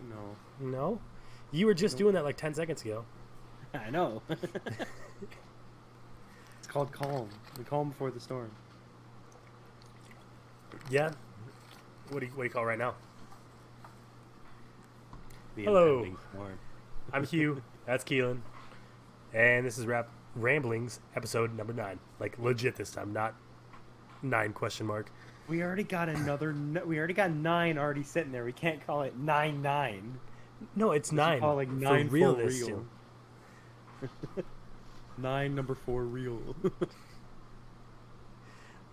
No. No? You were just Nope. doing that like 10 seconds ago. I know. It's called calm. The calm before the storm. Yeah? What do you call right now? The Hello. impending storm. I'm Hugh. That's Keelan. And this is Ramblings, episode number 9. Like, legit this time, not 9 question mark. We already got we already got 9 already sitting there. We can't call it 9-9. No, it's 9. Call it like for 9 real for this real. too. 9 number 4 real.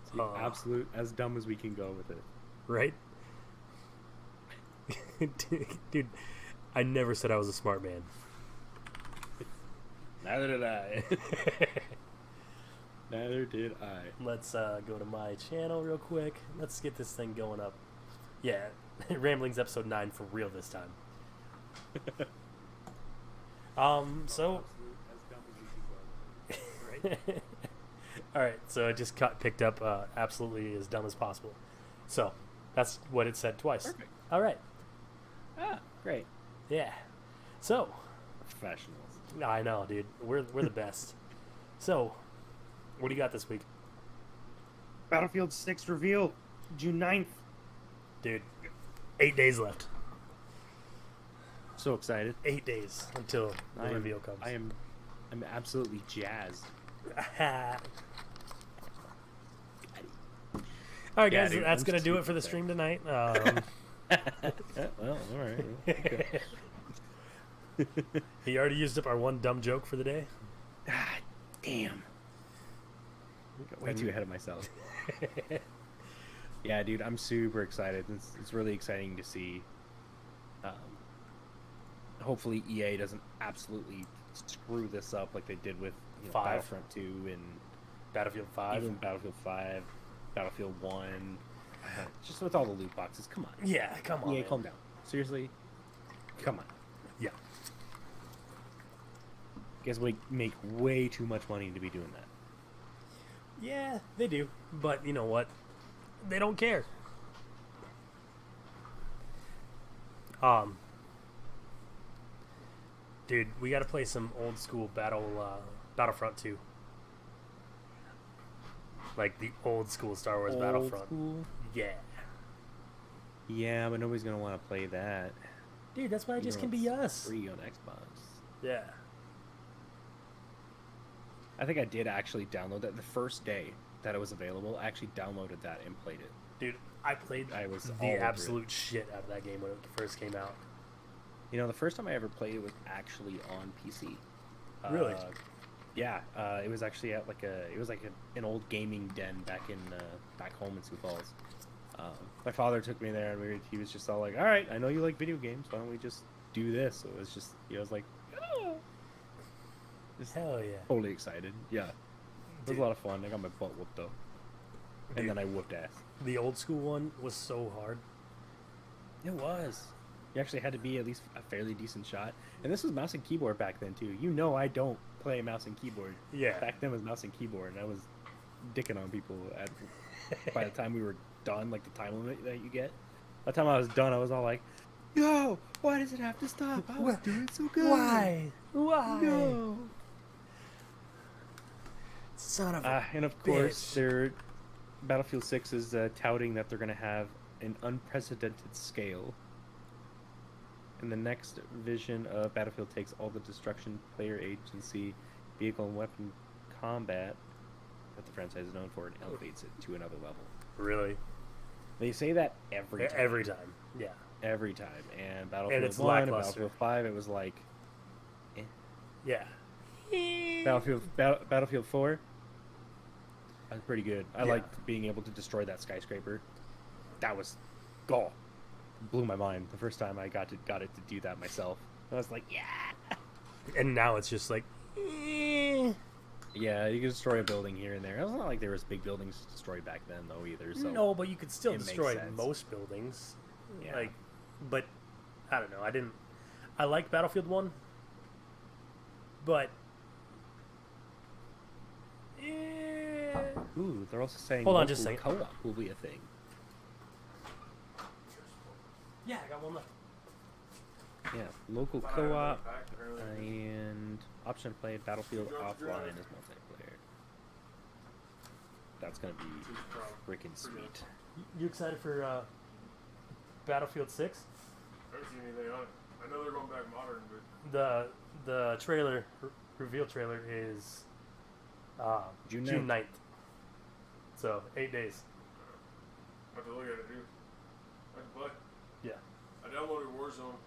It's the Aw. absolute as dumb as we can go with it. Right? Dude, I never said I was a smart man. Neither did I. Neither did I. Let's go to my channel real quick. Let's get this thing going up. Yeah, Ramblings episode 9 for real this time. So all right, so it just picked up absolutely as dumb as possible. So that's what it said twice. Perfect. All right. Ah, great. Yeah. So Professionals. I know, dude. We're the best. So, what do you got this week, Battlefield 6 reveal June 9th. dude? 8 days left. So excited. 8 days until the reveal comes. I'm absolutely jazzed. All right, Yeah, guys, dude, that's I'm gonna do it for the super stream tonight. Well, all right. Okay. He already used up our one dumb joke for the day. Ah, damn. Got way too ahead of myself. Yeah, dude, I'm super excited. It's really exciting to see. Hopefully, EA doesn't absolutely screw this up like they did with 5. Battlefront 2 and Battlefield 5. even Battlefield 5, Battlefield 1. Just with all the loot boxes. Come on. Yeah, come on. EA, man. calm down. Seriously? Come on. Yeah. You guys make way too much money to be doing that. Yeah, they do. But you know what? They don't care. Dude, we got to play some old school Battlefront 2. Like the old school Star Wars Battlefront. School? Yeah. Yeah, but nobody's gonna want to play that. Dude, that's why it just can be us. Free on Xbox. Yeah. I think I did actually download that the first day that it was available. I actually downloaded that and played it. Dude, I played I was all the over absolute shit out of that game when it first came out. You know, the first time I ever played it was actually on PC. Really? Yeah, it was actually at an old gaming den back home in Sioux Falls. My father took me there, and he was just all like, "All right, I know you like video games. Why don't we just do this?" So it was just, I was like, "Oh." Just Hell yeah. totally excited. Yeah, it was Dude. a lot of fun. I got my butt whooped though, and Dude. then I whooped ass. The old school one was so hard. It was. You actually had to be at least a fairly decent shot, and this was mouse and keyboard back then too. You know, I don't play mouse and keyboard. Yeah. Back then was mouse and keyboard, and I was dicking on people by the time we were done, like the time limit that you get. By the time I was done, I was all like, "Yo, why does it have to stop? I was doing so good. Why? No." Son of a And of course, Battlefield 6 is touting that they're going to have an unprecedented scale. And the next vision of Battlefield takes all the destruction, player agency, vehicle, and weapon combat that the franchise is known for and elevates it to another level. Really? They say that every time. Every time. Yeah. Every time. And Battlefield it's 1 and lackluster. Battlefield 5, it was like... Yeah. Battlefield 4, that's pretty good. I Yeah. liked being able to destroy that skyscraper. That was... Oh, blew my mind the first time I got it to do that myself. I was like, yeah! And now it's just like, eh. Yeah, you can destroy a building here and there. It was not like there was big buildings to destroy back then, though, either. So No, but you could still it makes destroy sense. most buildings. Yeah. Like, but I don't know. I like Battlefield 1, but Ooh, they're also saying Hold on just a local second. co-op will be a thing. yeah, I got one left. Yeah, local co-op and option to play Battlefield offline as multiplayer. That's gonna be freaking sweet. You excited for Battlefield 6? I haven't seen anything on it. I know they're going back modern, but The trailer reveal trailer is June June 9th. 9th. So 8 days. I have to look at it, dude. I can play. Yeah. I downloaded Warzone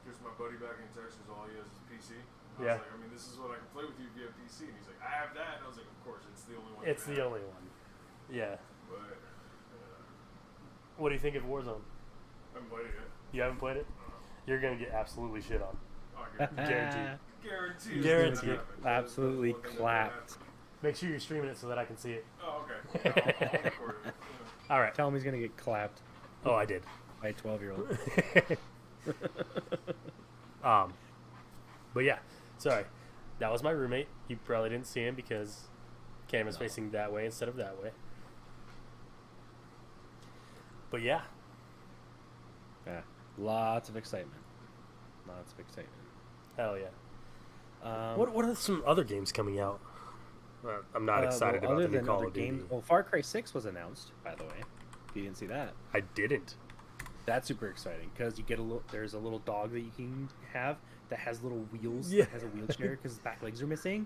because my buddy back in Texas, all he has is PC. And Yeah. I was like, I mean, this is what I can play with you if you have PC. And he's like, I have that. And I was like, of course, it's the only one. It's you the have. only one. Yeah. But What do you think of Warzone? I haven't played it yet. You haven't played it? You're gonna get absolutely shit on. Oh, I Guaranteed. guarantee. Guaranteed. Absolutely clapped. Make sure you're streaming it so that I can see it. Oh, okay. I'll record it. Yeah. All right. Tell him he's gonna get clapped Oh, I did. by a 12-year-old. But yeah, sorry. That was my roommate. You probably didn't see him because Cam is facing that way instead of that way. But yeah, Yeah, lots of excitement. Lots of excitement. hell yeah. Um, What are some other games coming out? I'm not excited well, about other the new than Call other of Duty. games. Well, Far Cry 6 was announced, by the way. If you didn't see that, I didn't. that's super exciting because you get a little. There's a little dog that you can have that has little wheels. Yeah. That has a wheelchair because his back legs are missing.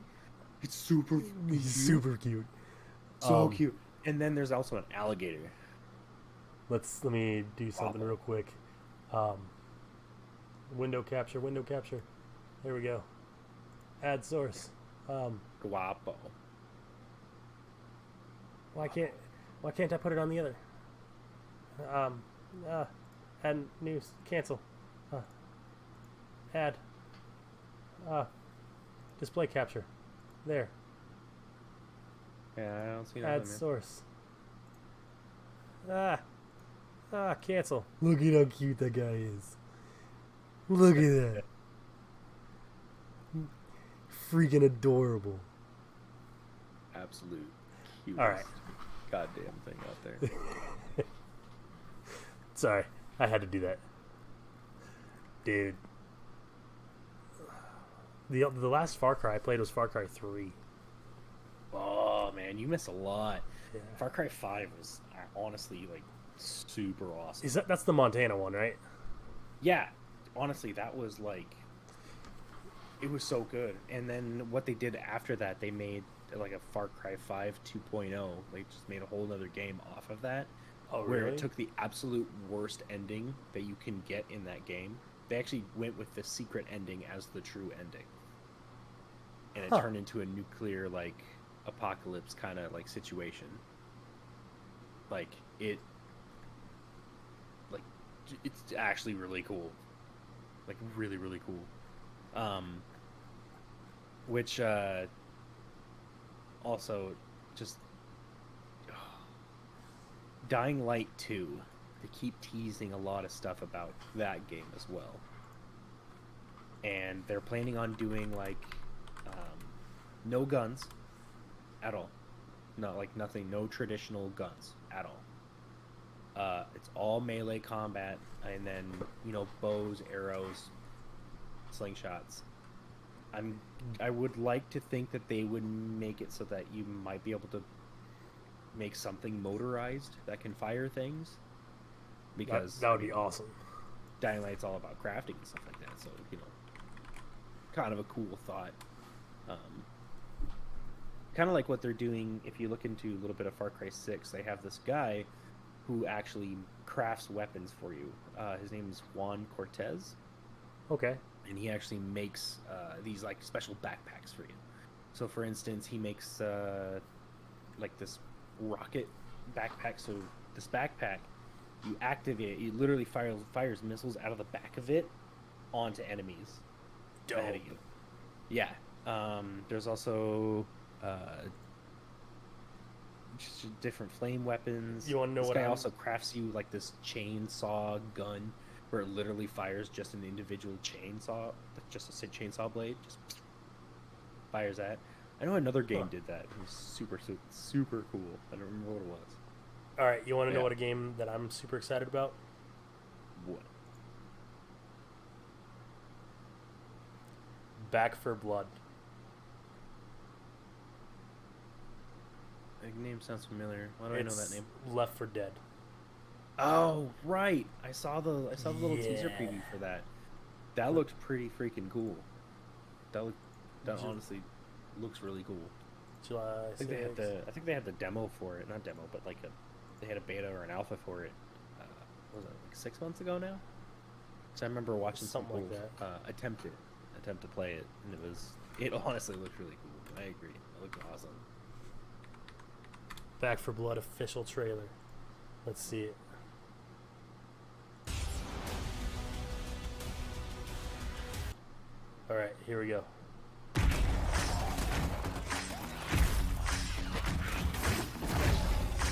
It's super. He's super cute. So cute. And then there's also an alligator. Let me do something real quick. Window capture. There we go. Add source. Guapo. Why can't I put it on the other? Add news. Cancel. Add. Display capture. There. Yeah, I don't see Add nothing. Man. source. Cancel. Look at how cute that guy is. Look at that. Freaking adorable. Absolute cutest All right. goddamn thing out there. Sorry, I had to do that. Dude. The last Far Cry I played was Far Cry 3. Oh man, you miss a lot. Yeah. Far Cry 5 was honestly like super awesome. That's the Montana one, right? Yeah, honestly, that was like it was so good. And then what they did after that, they made like a Far Cry 5 2.0. They just made a whole other game off of that. Oh, Where really? it took the absolute worst ending that you can get in that game. They actually went with the secret ending as the true ending. And it turned into a nuclear like apocalypse kind of like situation. Like it's actually really cool. Like really really cool. Which also just Dying Light 2. They keep teasing a lot of stuff about that game as well. And they're planning on doing like no guns at all. Not like nothing, no traditional guns at all. It's all melee combat and then, bows, arrows, slingshots. I would like to think that they would make it so that you might be able to make something motorized that can fire things, because that would be awesome. Dying Light's all about crafting and stuff like that, so kind of a cool thought. Kind of like what they're doing. If you look into a little bit of Far Cry 6, they have this guy who actually crafts weapons for you. His name is Juan Cortez, Okay. and he actually makes these like special backpacks for you. So for instance, he makes like this rocket backpack. So this backpack, you activate it, you literally fires missiles out of the back of it onto enemies ahead of you. Yeah. There's also just different flame weapons. You wanna know this what guy I'm- also crafts you like this chainsaw gun where it literally fires just an individual chainsaw, just a chainsaw blade, just fires that. I know another game did that. It was super cool. I don't remember what it was. All right, you want to know Yeah. what a game that I'm super excited about? What? Back for Blood. That name sounds familiar. Why do I know that name? Left 4 Dead. Oh, right. I saw the little teaser Yeah. preview for that. That looked pretty freaking cool. That Ju- honestly looks really cool. July I think they had 6th. I think they had the demo for it. Not demo, but like they had a beta or an alpha for it. What was it like 6 months ago now? So I remember watching some Something like people attempt to play it, and it honestly looked really cool. I agree. It looked awesome. Back for Blood official trailer. Let's see it. All right, here we go.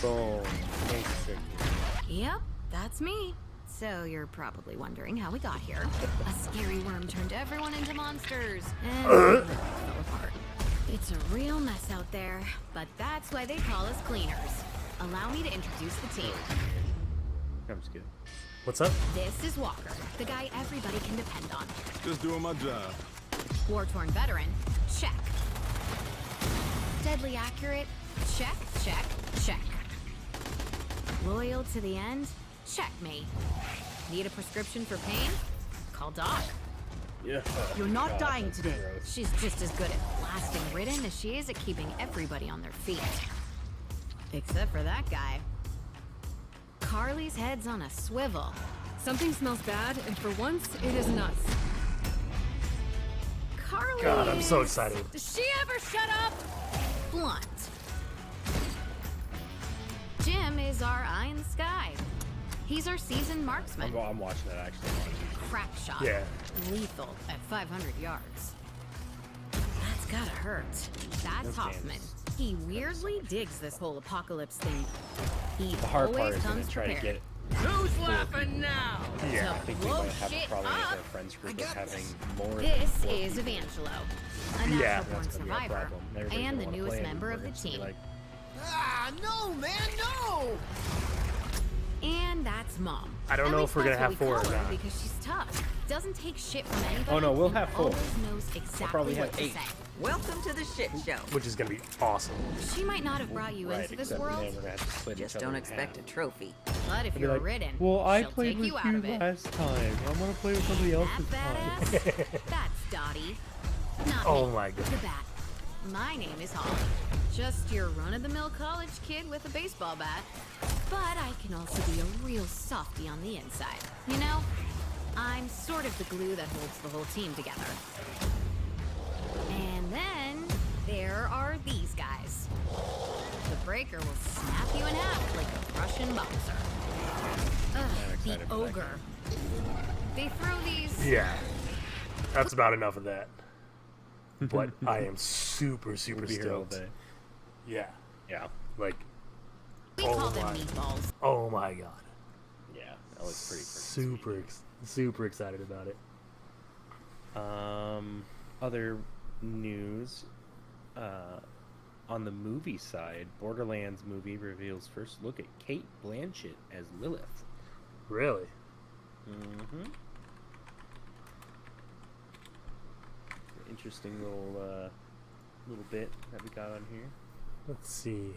Boom. Yep, that's me. So you're probably wondering how we got here. A scary worm turned everyone into monsters, and everything fell apart. It's a real mess out there, but that's why they call us cleaners. Allow me to introduce the team. I'm just kidding. What's up? This is Walker, the guy everybody can depend on. Just doing my job. War-torn veteran, check. Deadly accurate, check, check, check. Loyal to the end, checkmate. Need a prescription for pain? Call Doc. Yeah. You're not God, dying that's today. gross. She's just as good at blasting Ridden as she is at keeping everybody on their feet. Except for that guy. Carly's head's on a swivel. Something smells bad, and for once, it is nuts. Carly God, I'm so is excited. Does she ever shut up? blunt. Jim is our eye in the sky. He's our seasoned marksman. I'm watching that actually. Crack shot. Yeah. Lethal at 500 yards. That's gotta hurt. That's Those Hoffman. games. He weirdly digs this whole apocalypse thing. He The hard part always is gonna comes try to prepared. get. Who's laughing now? Yeah. I think we Blow might have a shit problem with up. our friends group of having more. This than 4 is people. Evangelo, a Yeah. natural-born That's gonna be our survivor, problem. Everybody's and gonna the wanna newest play it, member and of we're the just gonna be team. like, Ah, no, man, no! And that's Mom. I don't At know least if we're gonna that's have what 4 we or call her not. because she's tough. Doesn't take shit from anybody. Oh, no, we'll and have 4. Always knows exactly probably what have to 8. say. Welcome to the shit show. Which is gonna be awesome. She might not have brought you right, into this except world, then we're gonna have to split Just each other don't in expect a half. trophy. but if I'd be you're like, ridden, well, I she'll played take with you out of it. last time. I want to play with somebody else That this time. badass? That's Dottie. Not Oh me, my god. the bat. My name is Holly. Just your run-of-the-mill college kid with a baseball bat. But I can also be a real softie on the inside. You know? I'm sort of the glue that holds the whole team together. And then there are these guys. The breaker will snap you in half like a Russian boxer. Ugh, excited the for that ogre. They throw these. Yeah. That's about enough of that. But I am super We'll be here all stoked. day. Yeah. Yeah. Like, We Oh call them my. meatballs. oh my god. Yeah. That looks pretty freaking Super excited about it. Other news. On the movie side, Borderlands movie reveals first look at Kate Blanchett as Lilith. Really? Mm-hmm. Interesting little bit that we got on here. Let's see.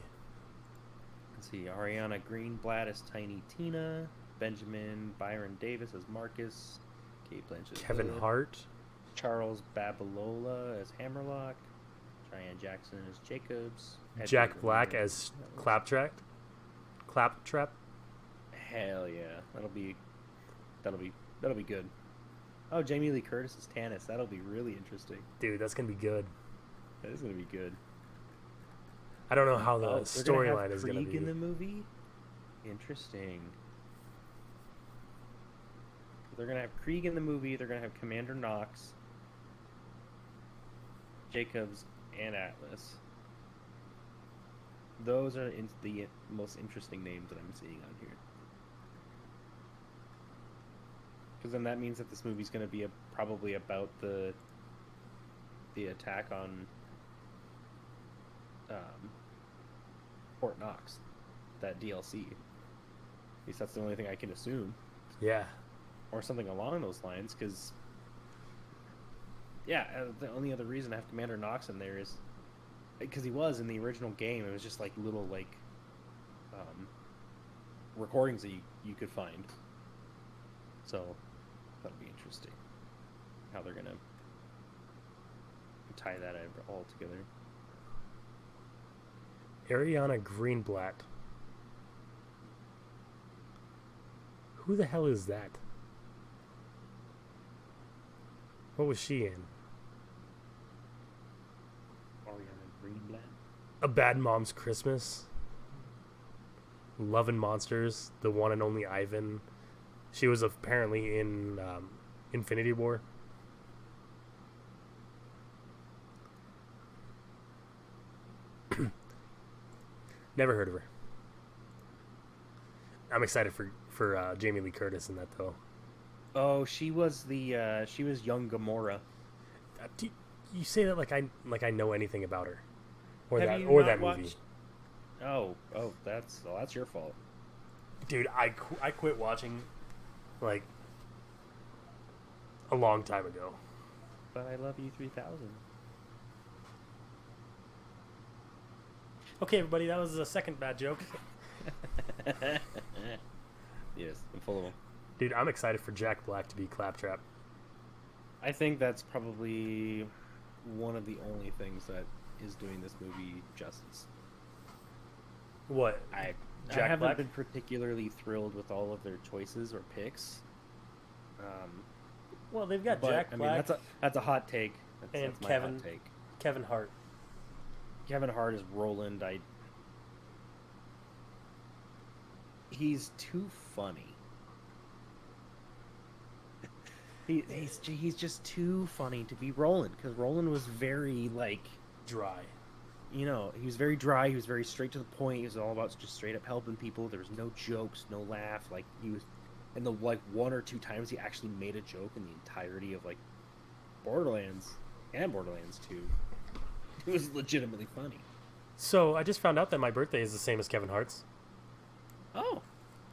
Let's see, Ariana Greenblatt as Tiny Tina, Benjamin Byron Davis as Marcus, Kate Blanchett as Kevin Lilith, Hart. Charles Babalola as Hammerlock, Cheyenne Jackson as Jacobs, Jack Edward Black Ramirez- as Claptrap. Hell yeah, that'll be good. Oh, Jamie Lee Curtis as Tannis. That'll be really interesting. Dude, that's gonna be good. That is gonna be good. I don't know how the Oh, they're gonna have storyline is gonna Krieg be. in the movie. Interesting. They're gonna have Krieg in the movie. They're gonna have Commander Knox, Jacobs, and Atlas. Those are the most interesting names that I'm seeing on here. Because then that means that this movie's gonna be probably about the attack on Fort Knox, that DLC. At least that's the only thing I can assume, Yeah. or something along those lines. Because Yeah, the only other reason I have Commander Nox in there is because he was in the original game. It was just like little like recordings that you could find. So that'll be interesting how they're gonna tie that all together. Ariana Greenblatt. Who the hell is that? What was she in? Ariana Greenblatt. A Bad Mom's Christmas. Love and Monsters. The one and only Ivan. She was apparently in Infinity War. Never heard of her. I'm excited for Jamie Lee Curtis in that though. Oh, she was she was young Gamora. You say that like I know anything about her, or Have that you or not that movie. watched- Oh, that's your fault. Dude, I quit watching like a long time ago. But I love you 3000. Okay, everybody, that was the second bad joke. Yes, I'm full of them. Dude, I'm excited for Jack Black to be Claptrap. I think that's probably one of the only things that is doing this movie justice. What? I Jack haven't Black? been particularly thrilled with all of their choices or picks. Well, they've got But Jack I mean, Black that's a hot take. and That's my Kevin hot take. Kevin Hart. Kevin Hart is Roland. He's too funny. He's just too funny to be Roland, because Roland was very like, Dry. you know, he was very dry. He was very straight to the point. He was all about just straight up helping people. There was no jokes, no laugh. Like he was, and the like one or two times he actually made a joke in the entirety of like Borderlands and Borderlands 2. It was legitimately funny. So I just found out that my birthday is the same as Kevin Hart's. Oh,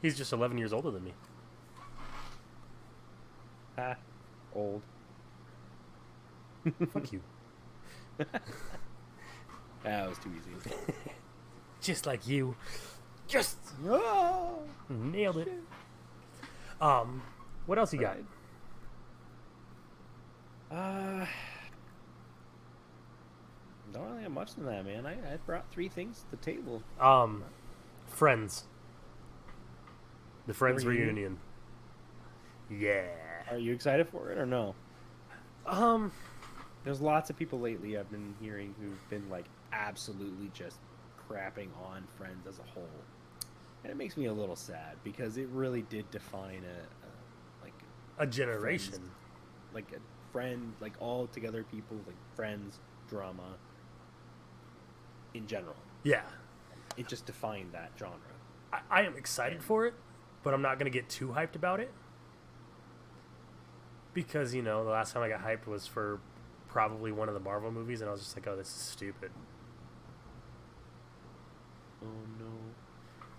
He's just 11 years older than me. old. Fuck you. That was too easy. Just like you. Just Oh, nailed it. What else you got? Don't really have much than that, man. I brought 3 things to the table. Friends. The Friends Reunion? reunion. Yeah. Are you excited for it or no? There's lots of people lately I've been hearing who've been like absolutely just crapping on Friends as a whole, and it makes me a little sad because it really did define a generation. Friends, like a friend, like all together people, like Friends drama in general. Yeah. It just defined that genre. I am excited for it, but I'm not going to get too hyped about it. Because, you know, the last time I got hyped was for probably one of the Marvel movies, and I was just like, oh, this is stupid. Oh no.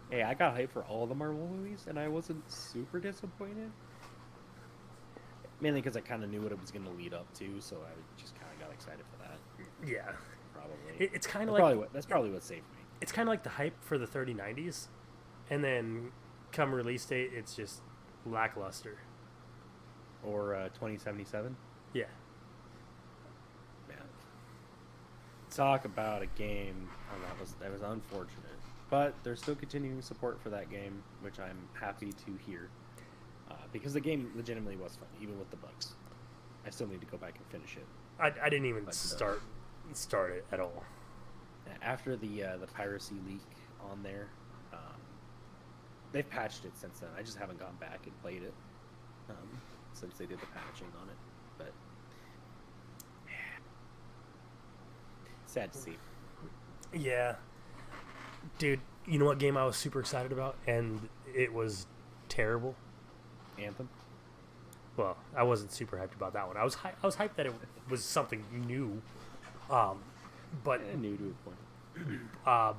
Hey, I got hyped for all the Marvel movies, and I wasn't super disappointed. Mainly because I kind of knew what it was going to lead up to, so I just kind of got excited for that. Yeah. Probably. It's kind of That's like... probably that's probably what saved me. It's kind of like the hype for the 3090s, and then come release date, it's just lackluster. Or 2077. Yeah. Man. Talk about a game. Oh, that was unfortunate. But they're still continuing support for that game, which I'm happy to hear. Because the game legitimately was fun, even with the bugs. I still need to go back and finish it. I didn't even But, start it at all. After the piracy leak on there, they've patched it since then. I just haven't gone back and played it since they did the patching on it. But sad to see. Yeah. Dude, you know what game I was super excited about? And it was terrible? Anthem. Well, I wasn't super hyped about that one. I was hyped that it was something new. But New to a point.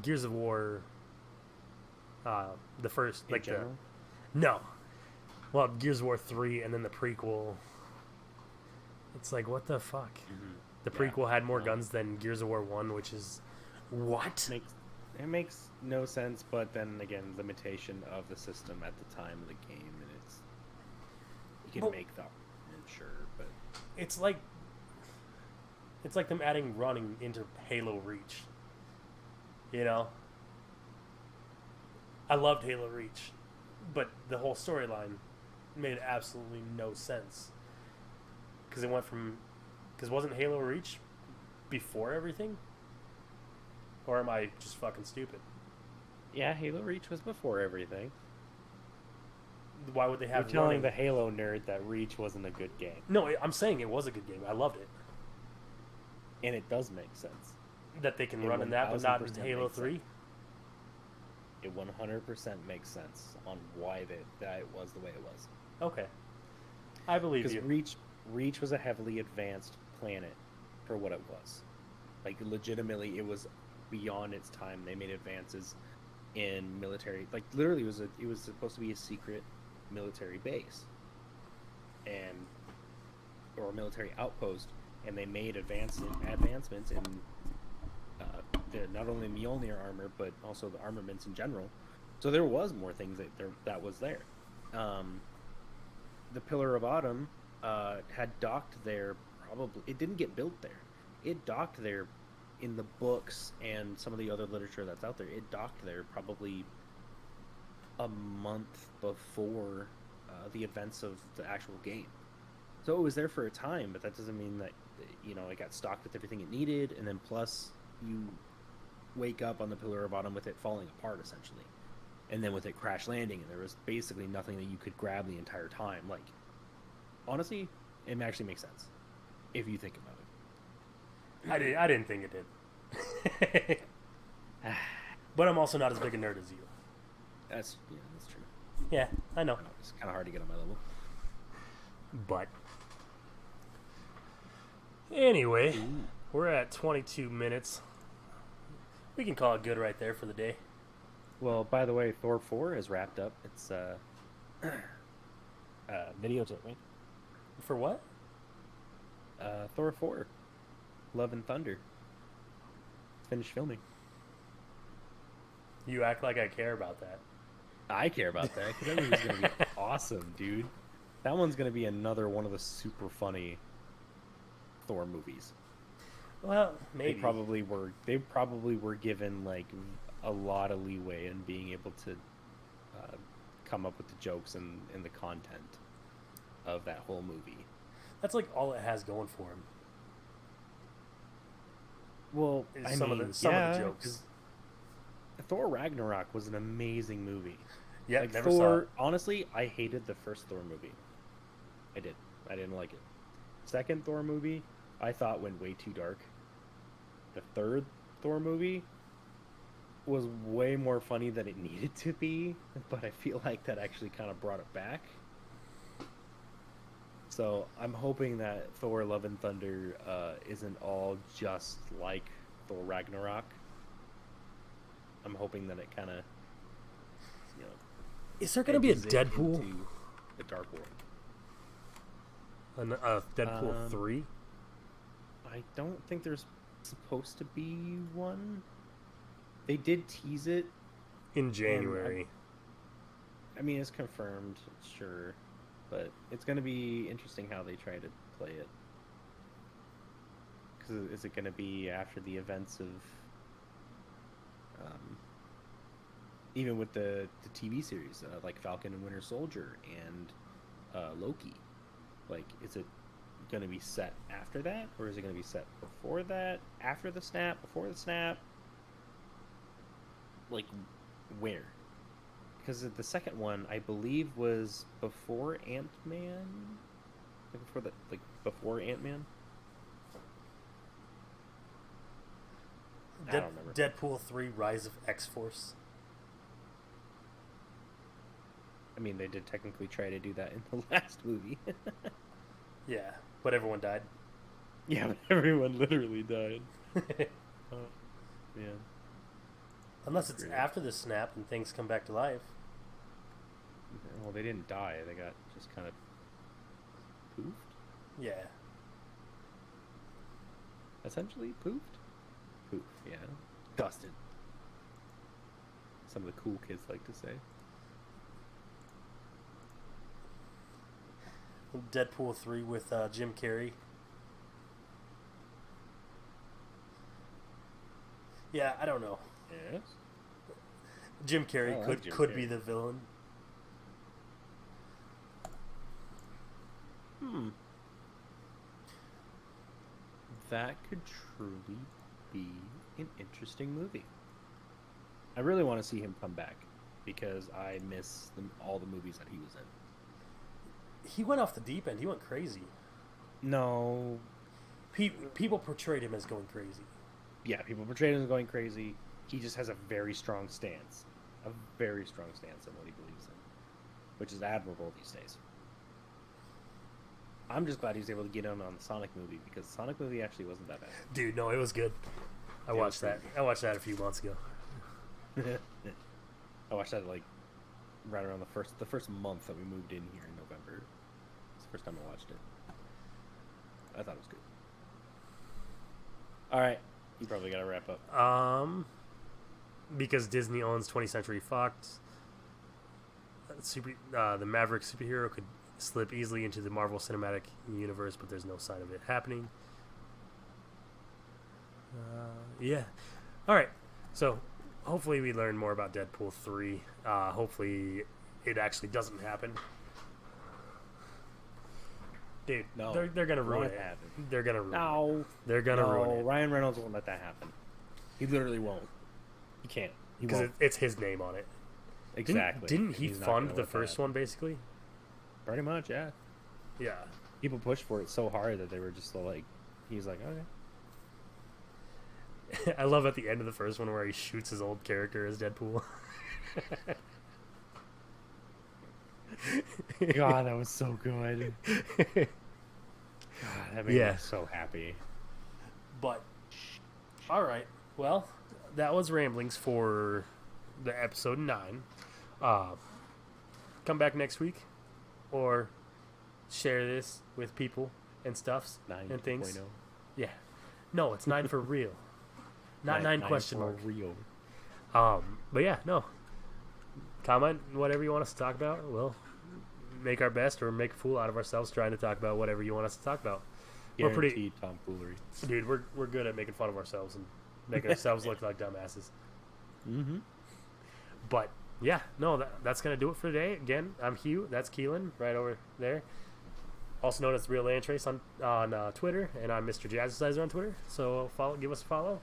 Gears of War, the first, In like general? no, well, Gears of War 3 and then the prequel, It's like, what the fuck? Mm-hmm. The Yeah, prequel had more no. guns than Gears of War 1, which is... What? It makes no sense, but then again, limitation of the system at the time of the game, and it's you can Well- make the argument, sure, but It's like them adding running into Halo Reach. You know? I loved Halo Reach, but the whole storyline made absolutely no sense. Because it went from... Because wasn't Halo Reach before everything? Or am I just fucking stupid? yeah, Halo Reach was before everything. Why would they You're have telling running? the Halo nerd that Reach wasn't a good game, No, I'm saying it was a good game. I loved it. and it does make sense. That they can It run in that, but not in 1000% Halo makes 3? sense. It 100% makes sense on why that it was the way it was. Okay. I believe Because you. Reach was a heavily advanced planet for what it was. Like legitimately, it was beyond its time. They made advances in military. Like literally, it was supposed to be a secret military base, or a military outpost, and they made advancements in not only Mjolnir armor but also the armaments in general. So there was more things that was there. The Pillar of Autumn had docked there. Probably it didn't get built there. It docked there in the books and some of the other literature that's out there. It docked there probably a month before the events of the actual game. So it was there for a time, but that doesn't mean that it got stocked with everything it needed. And then plus you wake up on the Pillar of Autumn with it falling apart essentially, and then with it crash landing, and there was basically nothing that you could grab the entire time. Like honestly, it actually makes sense if you think about it. I didn't think it did. But I'm also not as big a nerd as you. That's true. Yeah, I know. I know, it's kind of hard to get on my level. But anyway, we're at 22 minutes. We can call it good right there for the day. Well, by the way, Thor 4 is wrapped up. It's videotape, right? For what? Thor 4, Love and Thunder. Finished filming. You act like I care about that. I care about that because that movie's gonna be awesome, dude. That one's gonna be another one of the super funny Thor movies. Well, maybe. They probably were given like a lot of leeway in being able to come up with the jokes and the content of that whole movie. That's like all it has going for him. Well, Is some of the jokes. 'cause Thor Ragnarok was an amazing movie. Yeah, Like never Thor, saw it. honestly, I hated the first Thor movie. I did. I didn't like it. Second Thor movie, I thought went way too dark. The third Thor movie was way more funny than it needed to be, but I feel like that actually kind of brought it back. So I'm hoping that Thor Love and Thunder isn't all just like Thor Ragnarok. I'm hoping that it kind of, Is there going to be a edges it Deadpool? into the dark world. Deadpool 3? I don't think there's supposed to be one. They did tease it. In January. I mean, it's confirmed, sure, but it's going to be interesting how they try to play it. Because is it going to be after the events of, even with the TV series, like Falcon and Winter Soldier and Loki? Like, is it going to be set after that, or is it going to be set before that, after the snap, before the snap? Like, where? Because the second one, I believe, was before Ant-Man. Before Ant-Man. I don't remember. Deadpool 3 Rise of X-Force. I mean, they did technically try to do that in the last movie. Yeah, but everyone died. Yeah, but everyone literally died. Yeah. Unless it's Agreed. after the snap and things come back to life. Well, they didn't die. They got just kind of poofed. Yeah. essentially poofed. Poof, yeah. Dusted. Some of the cool kids like to say. Deadpool 3 with Jim Carrey. Yeah, I don't know. Yes. Jim Carrey I like could Jim could be Carrey. the villain. That could truly be an interesting movie. I really want to see him come back because I miss all the movies that he was in. He went off the deep end. He went crazy. No, People portrayed him as going crazy. yeah, people portrayed him as going crazy. He just has a very strong stance. A very strong stance on what he believes in, which is admirable these days. I'm just glad he's able to get in on the Sonic movie because the Sonic movie actually wasn't that bad. Dude, no, it was good. I was watched that. pretty I watched that a few months ago. I watched that like right around the first month that we moved in here in November. It's the first time I watched it. I thought it was good. All right, you probably got to wrap up. Because Disney owns 20th Century Fox, the Maverick superhero could slip easily into the Marvel Cinematic Universe, but there's no sign of it happening. Yeah. All right. So hopefully we learn more about Deadpool 3. Hopefully it actually doesn't happen. Dude, No, they're gonna ruin won't it. happen. They're gonna ruin it. No, They're gonna ruin it Ryan Reynolds won't let that happen. He literally won't. He can't. He because won't. it's his name on it. Exactly. Didn't he He's not fund gonna the let first that. one basically? Pretty much, yeah. Yeah. People pushed for it so hard that they were just like, he's like, okay. I love at the end of the first one where he shoots his old character as Deadpool. God, that was so good. God, that made Yeah. me so happy. But, all right. Well, that was ramblings for the episode 9. Come back next week, or share this with people and stuffs 9 and things. 2.0. Yeah. No, it's 9 for real. Not 9 question for mark. real. But yeah, no. Comment whatever you want us to talk about. We'll make our best or make a fool out of ourselves trying to talk about whatever you want us to talk about. We're pretty, Guaranteed tomfoolery. dude. We're good at making fun of ourselves and making ourselves look like dumbasses. Mm-hmm. But yeah, no, that's gonna do it for today. Again, I'm Hugh. That's Keelan right over there, also known as Real Landtrace on Twitter, and I'm Mr. Jazzerciser on Twitter. So give us a follow.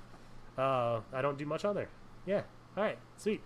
I don't do much on there. Yeah. All right. Sweet.